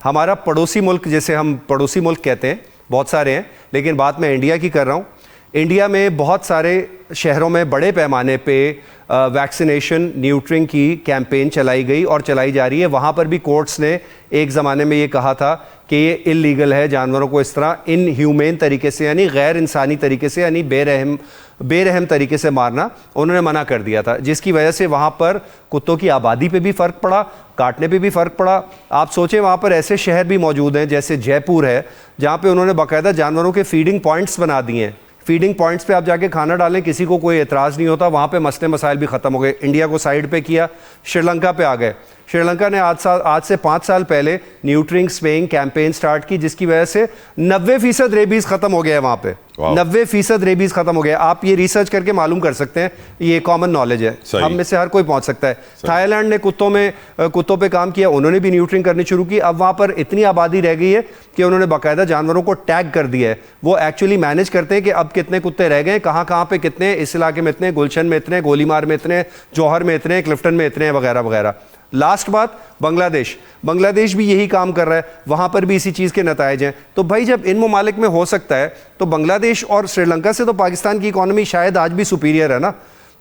Speaker 5: हमारा पड़ोसी मुल्क, जैसे हम पड़ोसी मुल्क कहते हैं, बहुत सारे हैं, लेकिन बात मैं इंडिया की कर रहा हूँ। इंडिया में बहुत सारे शहरों में बड़े पैमाने पे वैक्सीनेशन, न्यूट्रिंग की कैंपेन चलाई गई और चलाई जा रही है। वहाँ पर भी कोर्ट्स ने एक ज़माने में ये कहा था कि ये इल्लीगल है जानवरों को इस तरह इनह्यूमेन तरीके से, यानी गैर इंसानी तरीके से, यानी बेरहम तरीके से मारना, उन्होंने मना कर दिया था, जिसकी वजह से वहाँ पर कुत्तों की आबादी पे भी फ़र्क पड़ा, काटने पे भी फ़र्क पड़ा। आप सोचें, वहाँ पर ऐसे शहर भी मौजूद हैं जैसे जयपुर है, जहाँ पे उन्होंने बाकायदा जानवरों के फीडिंग पॉइंट्स बना दिए हैं। फीडिंग पॉइंट्स पे आप जाके खाना डालें, किसी को कोई एतराज़ नहीं होता, वहाँ पे मसले मसाइल भी ख़त्म हो गए। इंडिया को साइड पे किया, श्रीलंका पे आ गए। श्रीलंका ने आज से 5 साल पहले न्यूट्रिंग स्पेइंग कैंपेन स्टार्ट की, जिसकी वजह से 90% रेबीज़ ख़त्म हो गया है वहाँ पे। 90% रेबीज खत्म हो गया। आप ये रिसर्च करके मालूम कर सकते हैं, ये कॉमन नॉलेज है, हम में से हर कोई पहुंच सकता है। थाईलैंड ने कुत्तों पे काम किया, उन्होंने भी न्यूट्रिंग करनी शुरू की। अब वहां पर इतनी आबादी रह गई है कि उन्होंने बाकायदा जानवरों को टैग कर दिया है। वो एक्चुअली मैनेज करते हैं कि अब कितने कुत्ते रह गए, कहाँ कहाँ पे कितने, इस इलाके में इतने, गुलशन में इतने, गोलीमार में इतने, जौहर में इतने, क्लिफ्टन में इतने, वगैरह वगैरह। लास्ट बात, बांग्लादेश भी यही काम कर रहा है, वहां पर भी इसी चीज के नतायज हैं। तो भाई जब इन ममालिक में हो सकता है तो बांग्लादेश और श्रीलंका से तो पाकिस्तान की इकोनॉमी शायद आज भी सुपीरियर है ना।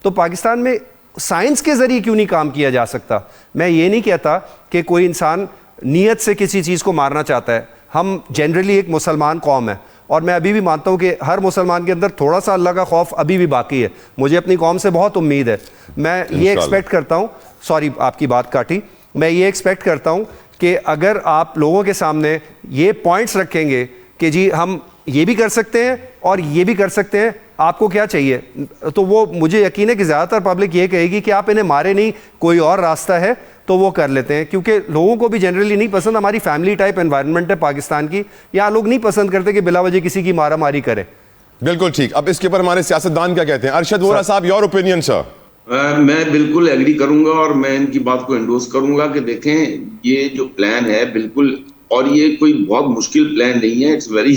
Speaker 5: तो पाकिस्तान में साइंस के जरिए क्यों नहीं काम किया जा सकता? मैं ये नहीं कहता कि कोई इंसान नीयत से किसी चीज को मारना चाहता है। हम जनरली एक मुसलमान कौम है और मैं अभी भी मानता हूं कि हर मुसलमान के अंदर थोड़ा सा अल्लाह का खौफ अभी भी बाकी है। मुझे अपनी कौम से बहुत उम्मीद है। मैं ये एक्सपेक्ट करता हूं, सॉरी आपकी बात काटी, मैं ये एक्सपेक्ट करता हूं कि अगर आप लोगों के सामने ये पॉइंट्स रखेंगे कि जी हम ये भी कर सकते हैं और ये भी कर सकते हैं, आपको क्या चाहिए, तो वो मुझे यकीन है कि ज़्यादातर पब्लिक ये कहेगी कि आप इन्हें मारे नहीं, कोई और रास्ता है तो वो कर लेते हैं। क्योंकि लोगों को भी जनरली नहीं पसंद, हमारी फैमिली टाइप एनवायरनमेंट है पाकिस्तान की, यहाँ लोग नहीं पसंद करते कि बिला वजह किसी की मारा मारी करें।
Speaker 1: बिल्कुल ठीक। अब इसके ऊपर हमारे सियासतदान क्या कहते हैं? अरशद वोरा साहब, योर ओपिनियन सर।
Speaker 2: मैं बिल्कुल एग्री करूंगा और मैं इनकी बात को एंडोर्स करूंगा कि देखें ये जो प्लान है बिल्कुल, और ये कोई बहुत मुश्किल प्लान नहीं है, इट्स वेरी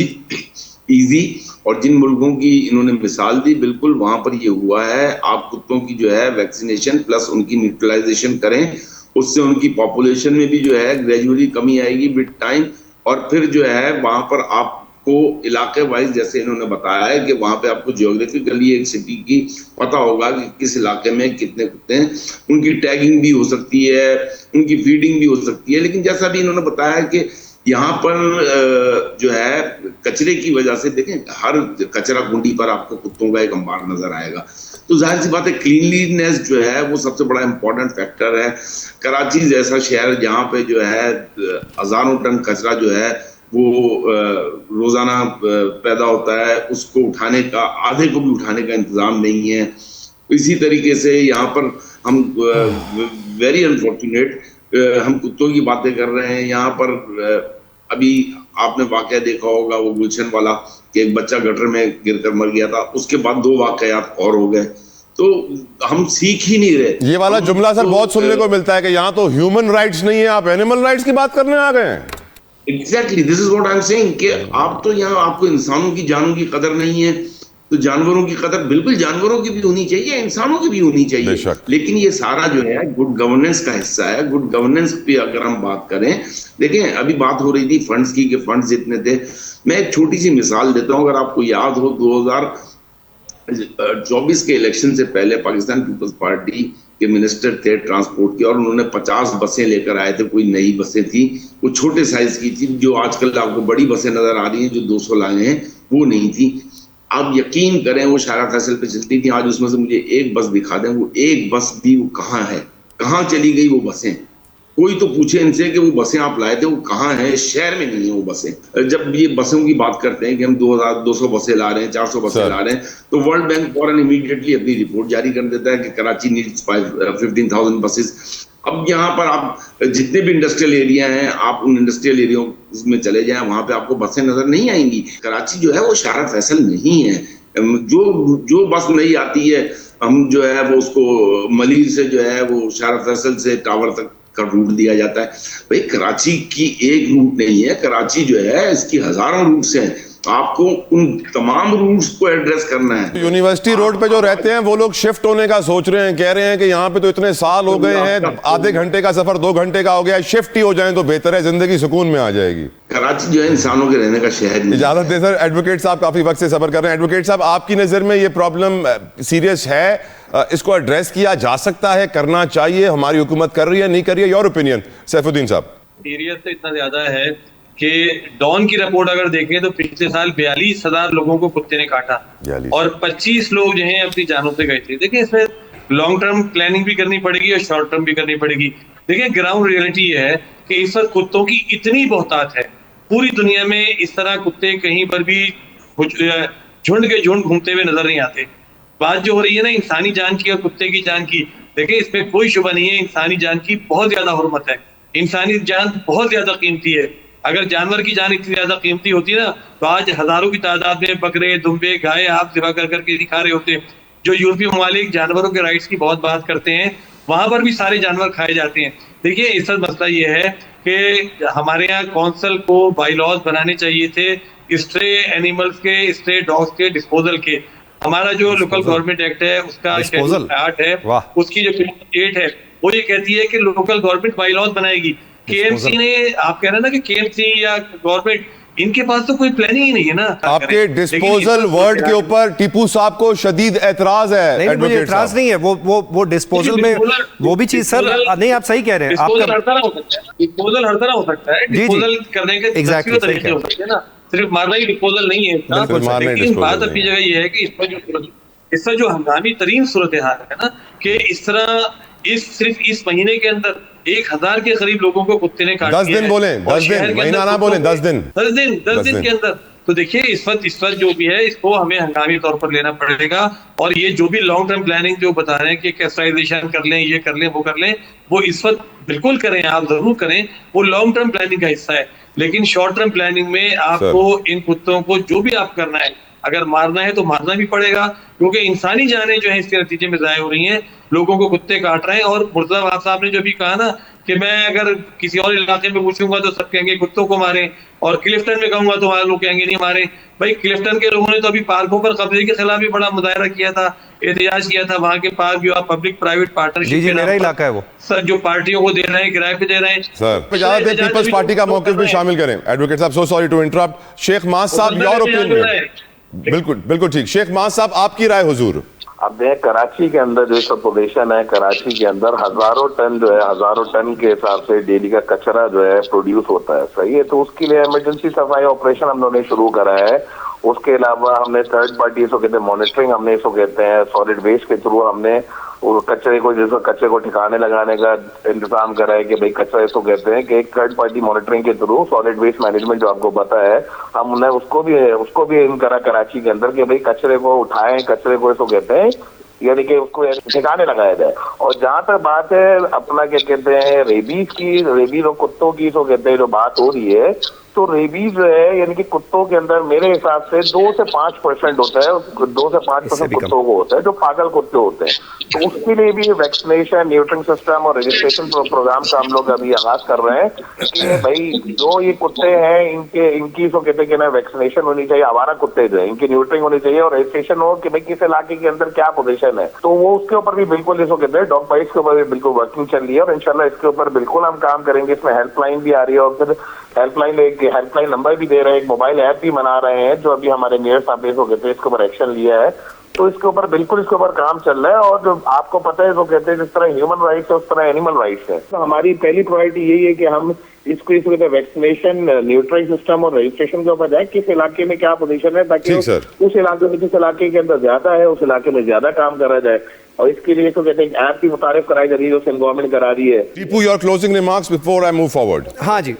Speaker 2: इजी। और जिन मुल्कों की इन्होंने मिसाल दी बिल्कुल वहां पर ये हुआ है। आप कुत्तों की जो है वैक्सीनेशन प्लस उनकी न्यूट्रलाइजेशन करें, उससे उनकी पॉपुलेशन में भी जो है ग्रेजुअली कमी आएगी विद टाइम। और फिर जो है वहां पर आपको इलाके वाइज, जैसे इन्होंने बताया है कि वहां पे आपको जियोग्राफिकली एक सिटी की पता होगा कि किस इलाके में कितने कुत्ते हैं, उनकी टैगिंग भी हो सकती है, उनकी फीडिंग भी हो सकती है। लेकिन जैसा भी इन्होंने बताया कि यहाँ पर जो है कचरे की वजह से, देखें हर कचरा कुंडी पर आपको कुत्तों का एक अंबार नजर आएगा। तो जाहिर सी बात है क्लीनलीनेस जो है वो सबसे बड़ा इंपॉर्टेंट फैक्टर है। कराची जैसा शहर जहाँ पे जो है हजारों टन कचरा जो है वो रोजाना पैदा होता है, उसको उठाने का, आधे को भी उठाने का इंतजाम नहीं है। इसी तरीके से यहाँ पर हम वेरी अनफॉर्चुनेट हम कुत्तों की बातें कर रहे हैं। यहाँ पर अभी आपने वाकया देखा होगा वो गुलशन वाला कि एक बच्चा गटर में गिरकर मर गया था, उसके बाद 2 वाकयात और हो गए। तो हम सीख ही नहीं रहे।
Speaker 1: ये वाला जुमला सर बहुत सुनने को मिलता है कि यहाँ तो ह्यूमन राइट्स नहीं है, आप एनिमल राइट्स की बात करने आ गए हैं।
Speaker 2: Exactly, this is what I am saying कि आप तो यहाँ आपको इंसानों की जानों की कदर नहीं है, तो जानवरों की कदर बिल्कुल जानवरों की भी होनी चाहिए, इंसानों की भी होनी चाहिए। लेकिन ये सारा जो है गुड गवर्नेंस का हिस्सा है। गुड गवर्नेंस पे अगर हम बात करें, देखें अभी बात हो रही थी फंड्स की कि फंड्स जितने थे। मैं एक छोटी सी मिसाल देता हूं, अगर आपको याद हो 2024 के इलेक्शन से पहले पाकिस्तान पीपल्स पार्टी के मिनिस्टर थे ट्रांसपोर्ट के, और उन्होंने 50 बसें लेकर आए थे। कोई नई बसें थी, वो छोटे साइज की थी, जो आजकल आपको बड़ी बसें नजर आ रही हैं जो 200 लाए हैं, वो नहीं थी। आप यकीन करें वो शारा फैसल पे चलती थी। आज उसमें से मुझे एक बस दिखा दें, वो एक बस भी वो कहाँ है, कहाँ चली गई वो बसें? कोई तो पूछे इनसे कि वो बसें आप लाए थे वो कहाँ है? शहर में नहीं है वो बसें। जब ये बसों की बात करते हैं कि हम 2200 बसें ला रहे हैं, 400 बसें ला रहे हैं, तो वर्ल्ड बैंक फौरन इमीडिएटली अपनी रिपोर्ट जारी कर देता है कि कराची नीड्स 15,000 बसेस। अब यहाँ पर आप जितने भी इंडस्ट्रियल एरिया हैं, आप उन इंडस्ट्रियल एरिया में चले जाएं, वहां पे आपको बसें नजर नहीं आएंगी। कराची जो है वो शारा फैसल नहीं है। जो बस नहीं आती है, हम जो है वो उसको मलिर से जो है वो शारा फैसल से टावर तक का रूट दिया जाता है। भाई कराची की एक रूट नहीं है, कराची जो है इसकी हजारों रूट्स हैं। आपको उन तमाम रूट्स को एड्रेस करना है।
Speaker 1: यूनिवर्सिटी रोड पे जो रहते हैं वो लोग शिफ्ट होने का सोच रहे हैं, कह रहे हैं कि यहाँ पे तो इतने साल हो गए हैं, आधे घंटे का सफर 2 घंटे का हो गया, शिफ्ट ही हो जाए तो बेहतर है, जिंदगी सुकून में आ जाएगी।
Speaker 2: कराची जो है इंसानों के रहने का शहर नहीं।
Speaker 1: इजाजत दे सर, एडवोकेट साहब काफी वक्त से सफर कर रहे हैं। एडवोकेट साहब, आपकी नजर में ये प्रॉब्लम सीरियस है, इसको एड्रेस किया जा सकता है, करना चाहिए, हमारी हुकूमत कर रही है, नहीं कर रही है? योर ओपिनियन सैफुद्दीन साहब।
Speaker 3: सीरियस तो इतना ज्यादा है कि डॉन की रिपोर्ट अगर देखें तो पिछले साल 42,000 लोगों को कुत्ते ने काटा और 25 लोग जो हैं अपनी जानों से गए थे। देखिए इसमें लॉन्ग टर्म प्लानिंग भी करनी पड़ेगी और शॉर्ट टर्म भी करनी पड़ेगी। देखिए ग्राउंड रियलिटी है कि इस वक्त कुत्तों की इतनी बहुतात है, पूरी दुनिया में इस तरह कुत्ते कहीं पर भी झुंड के झुंड घूमते हुए नजर नहीं आते। बात जो हो रही है ना इंसानी जान की और कुत्ते की जान की, देखिए इसमें कोई शुबा नहीं है, इंसानी जान की बहुत ज्यादा हुर्मत है, इंसानी जान बहुत ज्यादा कीमती है। अगर जानवर की जान इतनी ज्यादा कीमती होती ना तो आज हजारों की तादाद में बकरे, दुम्बे, गाय आप ज़िबा कर करके दिखा रहे होते। जो यूरोपीय ममालिक जानवरों के राइट्स की बहुत बात करते हैं, वहां पर भी सारे जानवर खाए जाते हैं। देखिए, इस वक्त मसला ये है कि हमारे यहाँ कौंसिल को बाईलॉज बनाने चाहिए थे स्ट्रे एनिमल्स के, स्ट्रे डॉग्स के डिस्पोजल के। हमारा जो लोकल गवर्नमेंट एक्ट है उसका शेड्यूल 8 है, उसकी जो 8 है वो ये कहती है कि लोकल गवर्नमेंट बाईलॉज बनाएगी। केएमसी ने, आप कह रहे हैं ना कि केएमसी या गवर्नमेंट, इनके पास तो कोई प्लानिंग ही नहीं है ना।
Speaker 1: आपके डिस्पोजल वर्ड के ऊपर टीपू साहब को शदीद एतराज है।
Speaker 5: नहीं, मुझे एतराज नहीं है, वो डिस्पोजल में वो भी चीज सर नहीं, आप सही कह रहे हैं।
Speaker 3: डिस्पोजल हर तरह हो सकता है, डिस्पोजल हर तरह हो सकता है, डिस्पोजल करने के
Speaker 5: एग्जैक्टली
Speaker 3: तरीके हो सकते हैं ना, सिर्फ मारना ही डिस्पोजल नहीं है इसका। लेकिन बात अपनी जगह ये है कि इसका जो हंगामी तरीन सूरत हाल है ना, कि इस तरह सिर्फ इस महीने के अंदर 1000 के करीब लोगों को कुत्ते ने काट दिया।
Speaker 1: 10 दिन बोले, 10 दिन, महीना ना बोले, 10 दिन
Speaker 3: 10 दिन के अंदर। तो देखिए, इस वक्त जो भी है इसको हमें हंगामी तौर पर लेना पड़ेगा। और ये जो भी लॉन्ग टर्म प्लानिंग जो बता रहे हैं कि कैस्ट्राइजेशन कर लें, ये कर लें, वो कर लें, वो इस वक्त बिल्कुल करें, आप जरूर करें, वो लॉन्ग टर्म प्लानिंग का हिस्सा है। लेकिन शॉर्ट टर्म प्लानिंग में आपको इन कुत्तों को जो भी आप करना है, अगर मारना है तो मारना भी पड़ेगा, क्योंकि इंसानी जानें जो है इसके नतीजे में ज़ाया हो रही हैं। लोगों को कुत्ते काट रहे हैं। और मुर्तज़ा साहब ने जो भी कहा ना कि मैं अगर किसी और इलाके में पूछूंगा तो सब कहेंगे कुत्तों को मारें, और क्लिफ्टन में कहूंगा तो वहां लोग कहेंगे नहीं मारें। भाई, क्लिफ्टन के लोगों ने तो अभी पार्कों पर कब्जे के खिलाफ भी बड़ा मुजाहरा किया था, एहतजाज किया था। वहां के पार्क जो आप पब्लिक प्राइवेट पार्टनरशिप
Speaker 5: जी मेरा इलाका है वो
Speaker 3: सर, जो पार्टियों को दे रहे हैं, किराए पे दे रहे हैं
Speaker 1: सर। इजाजत दें, पीपल्स पार्टी का मौक़िफ़ भी शामिल करें। एडवोकेट साहब, so sorry to interrupt. Sheikh मास साहब, योर ओपिनियन। बिल्कुल ठीक। शेख मास साहब, आपकी राय हुजूर।
Speaker 4: अब देखें, कराची के अंदर जो सपोजिशन है, कराची के अंदर हजारों टन के हिसाब से डेली का कचरा जो है प्रोड्यूस होता है, सही है। तो उसके लिए इमरजेंसी सफाई ऑपरेशन हम लोगों ने शुरू करा है। उसके अलावा हमने थर्ड पार्टी इसको कहते हैं मॉनिटरिंग, हमने इसको कहते हैं सॉलिड वेस्ट के थ्रू हमने कचरे को ठिकाने लगाने का इंतजाम करा है कि भाई कचरा इसको कहते हैं कि एक थर्ड पार्टी मॉनिटरिंग के थ्रू सॉलिड वेस्ट मैनेजमेंट जो आपको पता है, हमने उसको भी इन करा कराची के अंदर कि भाई कचरे को उठाएं, कचरे को इसको कहते हैं यानी कि उसको ठिकाने लगाया जाए। और जहां तक बात है अपना क्या कहते हैं रेबीज और कुत्तों की जो कहते हैं जो बात हो रही है, तो रेबीज जो है यानी कि कुत्तों के अंदर मेरे हिसाब से 2 से 5% होता है, 2 से 5% कुत्तों को होता है जो पागल कुत्ते होते हैं। तो उसके लिए भी वैक्सीनेशन, न्यूट्रिशन सिस्टम और रजिस्ट्रेशन प्रोग्राम का हम लोग अभी आगाज कर रहे हैं कि भाई जो ये कुत्ते हैं इनकी तो कहते हैं ना वैक्सीनेशन होनी चाहिए। आवारा कुत्ते जो है इनकी न्यूट्रिंग होनी चाहिए और रजिस्ट्रेशन हो कि भाई किस इलाके के अंदर क्या पोजीशन है। तो वो उसके ऊपर भी बिल्कुल इसको कहते हैं डॉग बाइट्स के ऊपर भी बिल्कुल वर्किंग चल रही है और इंशाल्लाह इसके ऊपर बिल्कुल हम काम करेंगे। इसमें हेल्पलाइन भी आ रही है और फिर हेल्पलाइन नंबर भी दे रहे हैं, एक मोबाइल ऐप भी बना रहे हैं जो अभी हमारे मेयर साहब इसको कहते हैं इसके ऊपर एक्शन लिया है। तो इसके ऊपर बिल्कुल इसके ऊपर काम चल रहा है। और जो आपको पता है जो कहते हैं जिस तरह ह्यूमन राइट्स है उस तरह एनिमल राइट्स है। तो हमारी पहली प्रायोरिटी यही है कि हम इसको वैक्सीनेशन, न्यूट्रिशन सिस्टम और रजिस्ट्रेशन के ऊपर जाए किस इलाके में क्या पोजीशन है, ताकि उस इलाके में जिस इलाके के अंदर ज्यादा है उस इलाके में ज्यादा काम करा जाए। और इसके लिए तो कहते हैं ऐप भी मुतारिफ कराई जा रही है जो सेंट्रल गवर्नमेंट करा रही है।
Speaker 1: Tipu, your closing remarks before I move forward.
Speaker 5: हाँ जी,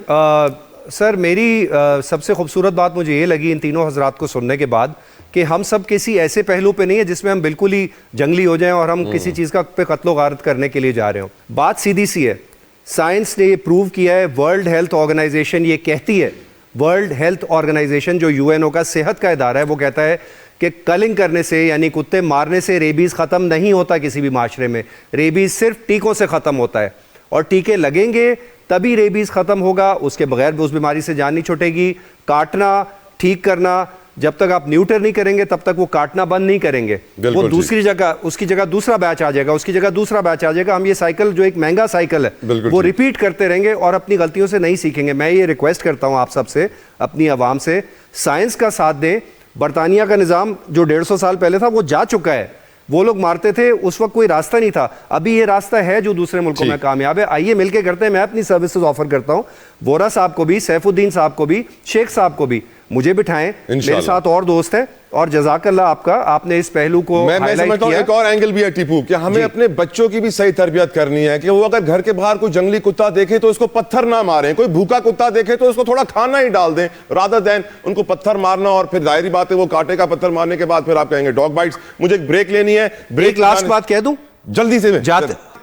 Speaker 5: सर मेरी सबसे खूबसूरत बात मुझे ये लगी इन तीनों हजरात को सुनने के बाद कि हम सब किसी ऐसे पहलू पे नहीं है जिसमें हम बिल्कुल ही जंगली हो जाएं और हम किसी चीज़ का पे कत्लो गारत करने के लिए जा रहे हो। बात सीधी सी है, साइंस ने ये प्रूव किया है, वर्ल्ड हेल्थ ऑर्गेनाइजेशन ये कहती है, वर्ल्ड हेल्थ ऑर्गेनाइजेशन जो यूएनओ का सेहत का इदारा है वो कहता है कि कलिंग करने से यानी कुत्ते मारने से रेबीज़ ख़त्म नहीं होता किसी भी माशरे में। रेबीज़ सिर्फ टीकों से ख़त्म होता है और टीके लगेंगे तभी रेबीज़ ख़त्म होगा, उसके बगैर भी उस बीमारी से जान नहीं छूटेगी। काटना, ठीक करना, जब तक आप न्यूटर नहीं करेंगे तब तक वो काटना बंद नहीं करेंगे। वो दूसरी जगह, उसकी जगह दूसरा बैच आ जाएगा, उसकी जगह दूसरा बैच आ जाएगा। हम ये साइकिल जो एक महंगा साइकिल है वो रिपीट करते रहेंगे और अपनी गलतियों से नहीं सीखेंगे। मैं ये रिक्वेस्ट करता हूँ आप सबसे, अपनी आवाम से, साइंस का साथ दें। बरतानिया का निज़ाम जो 150 साल पहले था वो जा चुका है। वो लोग मारते थे, उस वक्त कोई रास्ता नहीं था, अभी ये रास्ता है जो दूसरे मुल्कों में कामयाब है। आइए मिलके करते हैं। मैं अपनी सर्विसेज ऑफर करता हूँ वोरा साहब को भी, सैफुद्दीन साहब को भी, शेख साहब को भी, मुझे बिठाएं, मेरे साथ और दोस्त हैं। और जज़ाकल्लाह आपका, आपने इस पहलू को
Speaker 1: मैं समझता हूं एक और एंगल भी है टीपू कि हमें अपने बच्चों की भी सही तरबियत करनी है कि वो अगर घर के बाहर कोई जंगली कुत्ता देखे तो उसको पत्थर ना मारें, कोई भूखा कुत्ता देखे तो उसको थोड़ा खाना ही डाल दें, रादर देन उनको पत्थर मारना। और फिर जाहिर बात है वो कांटे का पत्थर मारने के बाद फिर आप कहेंगे डॉग बाइट्स। मुझे एक ब्रेक लेनी है। ब्रेक,
Speaker 5: लास्ट बात कह दूं
Speaker 1: जल्दी से,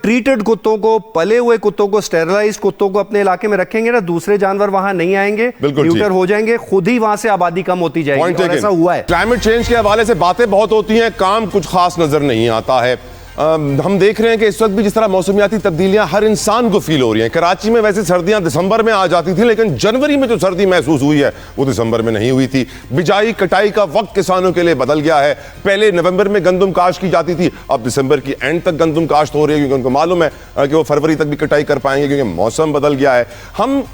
Speaker 5: ट्रीटेड कुत्तों को, पले हुए कुत्तों को, स्टेरलाइज कुत्तों को अपने इलाके में रखेंगे ना, दूसरे जानवर वहां नहीं आएंगे, न्यूटर हो जाएंगे, खुद ही वहां से आबादी कम होती जाएगी। और ऐसा हुआ है।
Speaker 1: क्लाइमेट चेंज के हवाले से बातें बहुत होती हैं, काम कुछ खास नजर नहीं आता है। हम देख रहे हैं कि इस वक्त भी जिस तरह मौसमियाती तब्दीलियां हर इंसान को फील हो रही हैं। कराची में वैसे सर्दियां दिसंबर में आ जाती थी, लेकिन जनवरी में जो सर्दी महसूस हुई है वो दिसंबर में नहीं हुई थी। बिजाई कटाई का वक्त किसानों के लिए बदल गया है। पहले नवंबर में गंदम काश्त की जाती थी, अब दिसंबर की एंड तक गंदम काश्त हो रही है, क्योंकि उनको मालूम है कि वो फरवरी तक भी कटाई कर पाएंगे, क्योंकि मौसम बदल गया है। हम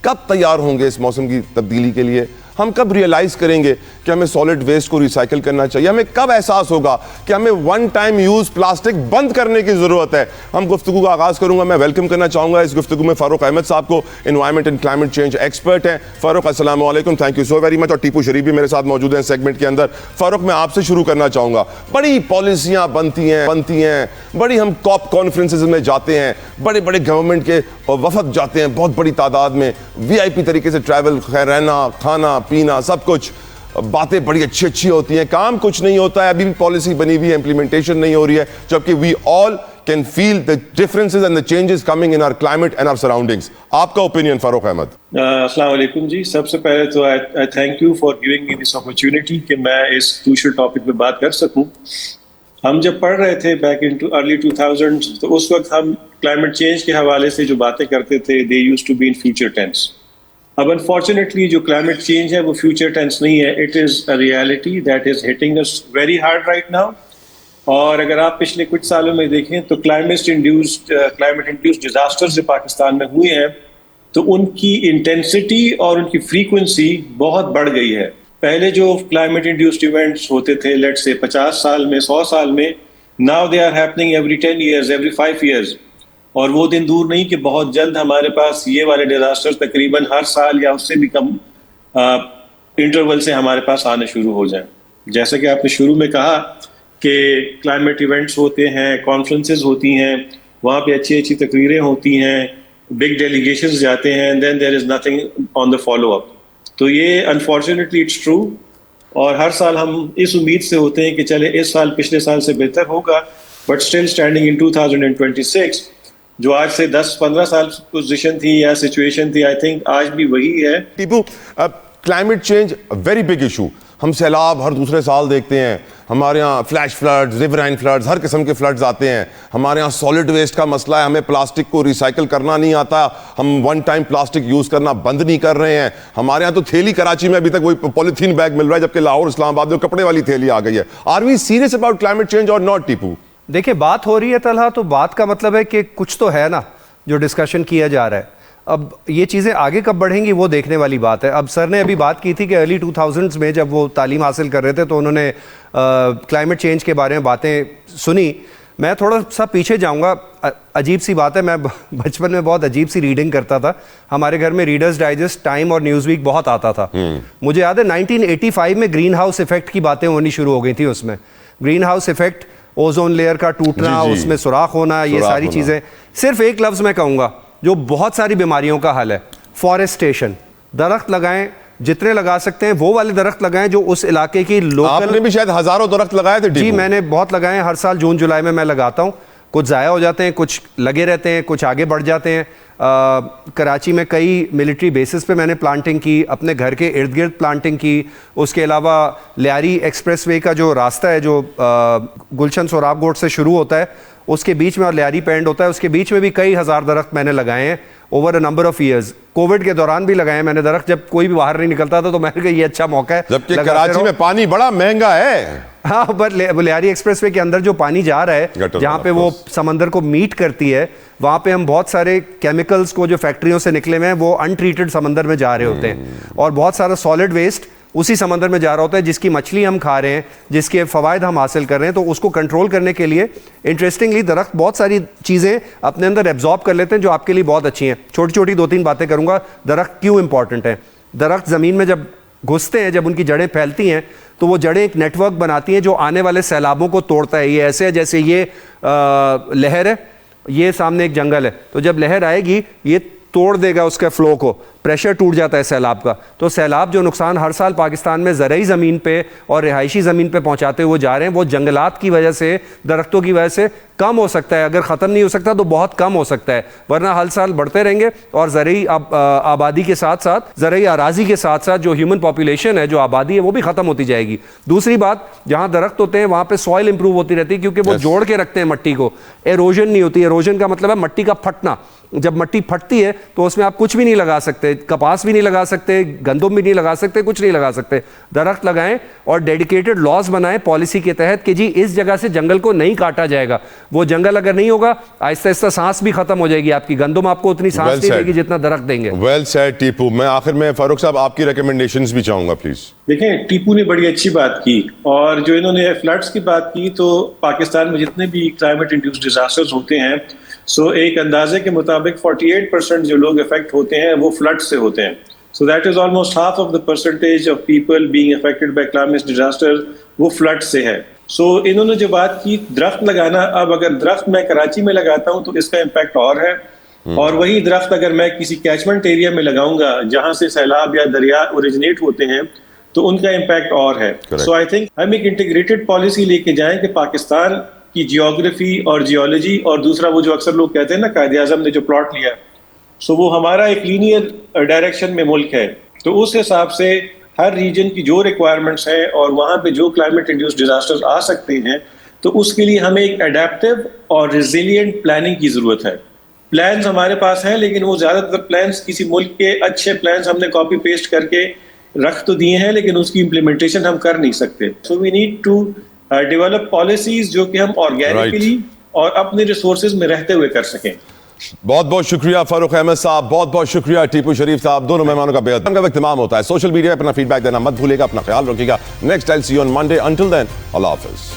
Speaker 1: कब तैयार होंगे इस मौसम की तब्दीली के लिए? हम कब रियलाइज करेंगे कि हमें सॉलिड वेस्ट को रिसाइकिल करना चाहिए? हमें कब एहसास होगा कि हमें वन टाइम यूज प्लास्टिक बंद करने की जरूरत है? हम गुफ्तगू का आगाज करूंगा। मैं वेलकम करना चाहूंगा इस गुफ्तगू में फारूक अहमद साहब को, environment and climate change expert हैं। फारूक अस्सलाम वालेकुम, thank you so very much. और टीपू शरीफ भी मेरे साथ मौजूद हैं सेगमेंट के अंदर। फारूक, मैं आपसे शुरू करना चाहूंगा। बड़ी पॉलिसियां बनती हैं, बड़ी हम कॉप कॉन्फ्रेंसेज में जाते हैं, बड़े बड़े गवर्नमेंट के वफद जाते हैं बहुत बड़ी तादाद में, VIP तरीके से ट्रैवल, रहना, खाना पीना सब कुछ, बातें बड़ी अच्छी अच्छी होती हैं, काम कुछ नहीं होता है। अभी भी पॉलिसी बनी हुई है, इंप्लीमेंटेशन नहीं हो रही है, जबकि we all can feel the differences and the changes coming in our climate and our surroundings. आपका ओपिनियन फारूक अहमद?
Speaker 6: अस्सलाम वालेकुम जी। सबसे पहले तो I thank you for giving me this opportunity कि मैं इस क्रूशियल टॉपिक पे बात कर सकूं। हम जब पढ़ रहे थे बैक इन अर्ली 2000s, तो उस वक्त हम क्लाइमेट चेंज के हवाले से जो बातें करते थे, they used to be in future tense. अब अनफॉर्चुनेटली जो क्लाइमेट चेंज है वो फ्यूचर टेंस नहीं है, it is a reality that is hitting us very hard right now. और अगर आप पिछले कुछ सालों में देखें तो क्लाइमेट इंड्यूस्ड डिजास्टर्स जो पाकिस्तान में हुए हैं, तो उनकी इंटेंसिटी और उनकी फ्रीक्वेंसी बहुत बढ़ गई है। पहले जो क्लाइमेट इंड्यूस्ड इवेंट्स होते थे, लेट से 50 साल में, 100 साल में, now they are happening every 10 years, every 5 years। और वो दिन दूर नहीं कि बहुत जल्द हमारे पास ये वाले डिजास्टर तकरीबन हर साल या उससे भी कम इंटरवल से हमारे पास आने शुरू हो जाएं। जैसा कि आपने शुरू में कहा कि क्लाइमेट इवेंट्स होते हैं, कॉन्फ्रेंसेस होती हैं, वहाँ पे अच्छी अच्छी तकरीरें होती हैं, बिग डेलीगेशंस जाते हैं, and then there is nothing on the follow up. तो ये अनफॉर्चुनेटली इट्स ट्रू, और हर साल हम इस उम्मीद से होते हैं कि चले इस साल पिछले साल से बेहतर होगा, बट स्टिल स्टैंडिंग इन 2026 जो आज से 10-15 साल पोजीशन थी या सिचुएशन थी, आई थिंक आज भी वही है।
Speaker 1: Tipu, climate change very big issue. हम सैलाब हर दूसरे साल देखते हैं, हमारे यहाँ फ्लैश फ्लड्स, रिवराइन फ्लड्स, हर किस्म के फ्लड्स आते हैं। हमारे यहाँ सॉलिड वेस्ट का मसला है, हमें प्लास्टिक को रिसाइकिल करना नहीं आता, हम वन टाइम प्लास्टिक यूज करना बंद नहीं कर रहे हैं। हमारे यहाँ तो थैली, कराची में अभी तक वही पॉलीथीन बैग मिल रहा है, जबकि लाहौर इस्लामाबाद में कपड़े वाली थैली आ गई है। Are we serious about climate change और नॉट? टीपू,
Speaker 5: देखिए, बात हो रही है तलहा, तो बात का मतलब है कि कुछ तो है ना जो डिस्कशन किया जा रहा है। अब ये चीज़ें आगे कब बढ़ेंगी वो देखने वाली बात है। अब सर ने अभी बात की थी कि अर्ली 2000s में जब वो तालीम हासिल कर रहे थे तो उन्होंने क्लाइमेट चेंज के बारे में बातें सुनी। मैं थोड़ा सा पीछे जाऊंगा। अजीब सी बात है, मैं बचपन में बहुत अजीब सी रीडिंग करता था। हमारे घर में रीडर्स डाइजेस्ट, टाइम और न्यूज़ वीक बहुत आता था। मुझे याद है 1985 में ग्रीन हाउस इफेक्ट की बातें होनी शुरू हो गई थी। उसमें green house effect, ozone layer का टूटना, उसमें सुराख होना, ये सारी चीज़ें। सिर्फ एक लफ्ज़ मैं कहूँगा जो बहुत सारी बीमारियों का हल है, फॉरेस्टेशन। दरख्त लगाएं, जितने लगा सकते हैं वो वाले दरख्त लगाएं जो उस इलाके की लोकल। आपने
Speaker 1: भी शायद हजारों दरख्त लगाए थे?
Speaker 5: जी, मैंने बहुत लगाए हैं। हर साल जून जुलाई में मैं लगाता हूँ। कुछ ज़ाया हो जाते हैं, कुछ लगे रहते हैं, कुछ आगे बढ़ जाते हैं। कराची में कई मिलिट्री बेसिस पे मैंने प्लांटिंग की, अपने घर के इर्द गिर्द प्लांटिंग की। उसके अलावा लियारी एक्सप्रेसवे का जो रास्ता है जो गुलशन सोराब गोट से शुरू होता है, उसके बीच में और लियारी पे एंड होता है, उसके बीच में भी कई हज़ार दरख्त मैंने लगाए हैं over a number of years. Covid के दौरान भी लगाए हैं मैंने दरख्त, जब कोई भी बाहर नहीं निकलता था तो मैंने कहा ये अच्छा मौका है।
Speaker 1: जबकि कराची में पानी बड़ा महंगा है।
Speaker 5: हाँ, पर लियारी एक्सप्रेसवे के अंदर जो पानी जा रहा है, जहाँ पे वो समंदर को मीट करती है, वहाँ पे हम बहुत सारे केमिकल्स को जो फैक्ट्रियों से निकले हुए हैं वो अनट्रीटेड समंदर में जा रहे होते हैं, और बहुत सारा सॉलिड वेस्ट उसी समंदर में जा रहा होता है, जिसकी मछली हम खा रहे हैं, जिसके फ़वायद हम हासिल कर रहे हैं। तो उसको कंट्रोल करने के लिए इंटरेस्टिंगली दरख्त बहुत सारी चीज़ें अपने अंदर एब्जॉर्ब कर लेते हैं जो आपके लिए बहुत अच्छी हैं। छोटी छोटी 2-3 बातें करूँगा, दरख्त क्यों इंपॉर्टेंट है। दरख्त ज़मीन में जब घुसते हैं, जब उनकी जड़ें फैलती हैं, तो वो जड़ें एक नेटवर्क बनाती हैं जो आने वाले सैलाबों को तोड़ता है। ये ऐसे है जैसे ये लहर है, ये सामने एक जंगल है, तो जब लहर आएगी ये तोड़ देगा उसके फ्लो को, प्रेशर टूट जाता है सैलाब का, तो सैलाब जो नुकसान हर साल पाकिस्तान में ज़रई ज़मीन पे और रिहायशी ज़मीन पे पहुंचाते हुए जा रहे हैं, वो जंगलात की वजह से, दरख्तों की वजह से कम हो सकता है। अगर ख़त्म नहीं हो सकता तो बहुत कम हो सकता है, वरना हर साल बढ़ते रहेंगे और ज़रई आबादी के साथ साथ, ज़रई अराजी के साथ साथ जो ह्यूमन पॉपुलेशन है, जो आबादी है, वो भी ख़त्म होती जाएगी। दूसरी बात, जहाँ दरख्त होते हैं वहाँ पर सॉइल इंप्रूव होती रहती है, क्योंकि वो जोड़ के रखते हैं मट्टी को, एरोजन नहीं होती। एरोजन का मतलब है मट्टी का फटना। जब मट्टी फटती है तो उसमें आप कुछ भी नहीं लगा सकते, कपास भी नहीं लगा सकते, गंदम भी नहीं लगा सकते, कुछ नहीं लगा सकते। दरख्त लगाएं और डेडिकेटेड लॉज बनाएं पॉलिसी के तहत कि जी इस जगह से जंगल को नहीं काटा जाएगा। वो जंगल अगर नहीं होगा, आहिस्ता आहिस्ता सांस भी खत्म हो जाएगी आपकी, गंदम आपको उतनी सांस नहीं देगी जितना दरख्त देंगे।
Speaker 1: Well said Tipu. मैं आखिर में फारूक साहब आपकी रिकमेंडेशंस भी चाहूंगा प्लीज।
Speaker 6: देखें, टीपू ने बड़ी अच्छी बात की, और जो इन्होंने फ्लड्स की बात की, तो पाकिस्तान में जितने भी क्लाइमेट इंड्यूस्ड डिजास्टर्स होते हैं, सो एक अंदाजे के मुताबिक 48% जो लोग अफेक्ट होते हैं वो फ्लड से होते हैं। So that is almost half of the percentage of people being affected by climate disaster, वो फ्लड से है। सो इन्होंने जो बात की दरख्त लगाना, अब अगर दरख्त मैं कराची में लगाता हूँ तो इसका इम्पैक्ट और है, और वही दरख्त अगर मैं किसी कैचमेंट एरिया में लगाऊंगा जहां से सैलाब या दरिया ओरिजिनेट होते हैं तो उनका इम्पैक्ट और है। सो आई थिंक हम एक इंटीग्रेटेड पॉलिसी लेके जाएं कि पाकिस्तान की जियोग्राफी और जियोलॉजी, और दूसरा वो जो अक्सर लोग कहते हैं ना कायदे आज़म ने जो प्लॉट लिया, सो वो हमारा एक लीनियर डायरेक्शन में मुल्क है, तो उस हिसाब से हर रीजन की जो रिक्वायरमेंट्स हैं और वहाँ पे जो क्लाइमेट इंड्यूस्ड डिजास्टर्स आ सकते हैं, तो उसके लिए हमें एक अडेप्टिव और रिजिलियंट प्लानिंग की ज़रूरत है। प्लान्स हमारे पास हैं, लेकिन वो ज़्यादातर प्लान्स किसी मुल्क के अच्छे प्लान्स हमने कॉपी पेस्ट करके रख तो दिए हैं, लेकिन उसकी इम्प्लीमेंटेशन हम कर नहीं सकते। So we need to develop policies जो कि हम ऑर्गेनिकली और अपने रिसोर्सेज में रहते हुए कर सकें।
Speaker 1: बहुत बहुत शुक्रिया फारूक अहमद साहब, बहुत बहुत शुक्रिया टीपू शरीफ साहब, दोनों मेहमानों का बेहद का इख्तिताम होता है। सोशल मीडिया पर अपना फीडबैक देना मत भूलिएगा, अपना ख्याल रखिएगा। Next I see you on Monday, until then अल्लाह हाफिज।